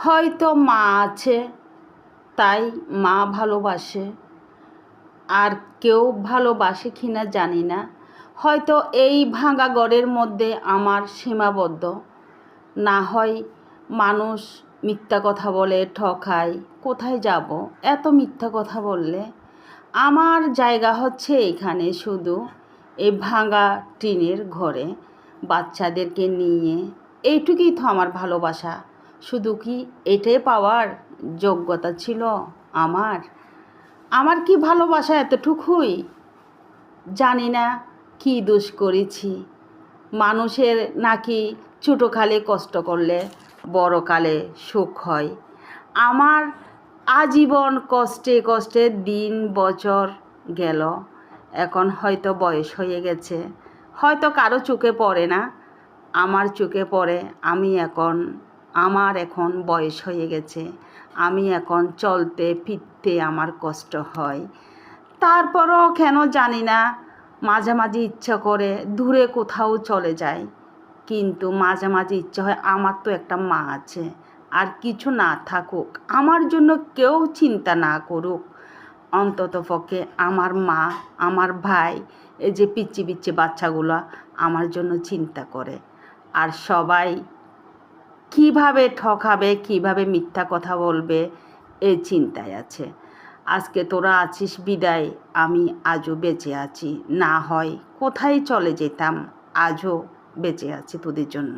হয়তো মা আছে তাই মা ভালোবাসে, আর কেউ ভালোবাসে কিনা জানি না। হয়তো এই ভাঙা ঘরের মধ্যে আমার সীমাবদ্ধ। না হয় মানুষ মিথ্যা কথা বলে, ঠকায়। কোথায় যাব এত মিথ্যা কথা বললে? আমার জায়গা হচ্ছে এখানে, শুধু এই ভাঙা টিনের ঘরে বাচ্চাদেরকে নিয়ে। এইটুকুই তো আমার ভালোবাসা। শুধু কি এটাই পাওয়ার যোগ্যতা ছিল আমার? আমার কি ভালোবাসা এতটুকুই? জানি না কী দোষ করেছি। মানুষের নাকি ছোটোকালে কষ্ট করলে বড়কালে সুখ হয়। আমার আজীবন কষ্টে কষ্টে দিন বছর গেল। এখন হয়তো বয়স হয়ে গেছে, হয়তো কারো চোখে পড়ে না, আমার চোখে পড়ে। আমার এখন বয়স হয়ে গেছে, আমি এখন চলতে ফিরতে আমার কষ্ট হয়। তারপরও কেন জানি না মাঝে মাঝে ইচ্ছা করে দূরে কোথাও চলে যায়। কিন্তু মাঝে মাঝে ইচ্ছা হয় আমার তো একটা মা আছে, আর কিছু না থাকুক, আমার জন্য কেউ চিন্তা না করুক, অন্ততপক্ষে আমার মা, আমার ভাই, এই যে পিচ্চি পিচ্চি বাচ্চাগুলো আমার জন্য চিন্তা করে। আর সবাই কিভাবে ঠকাবে, কিভাবে মিথ্যা কথা বলবে, এই চিন্তায় আছে। আজকে তোরা আছিস বিদায় আমি আজও বেঁচে আছি, না হয় কোথায় চলে যেতাম। আজও বেঁচে আছি তোদের জন্য।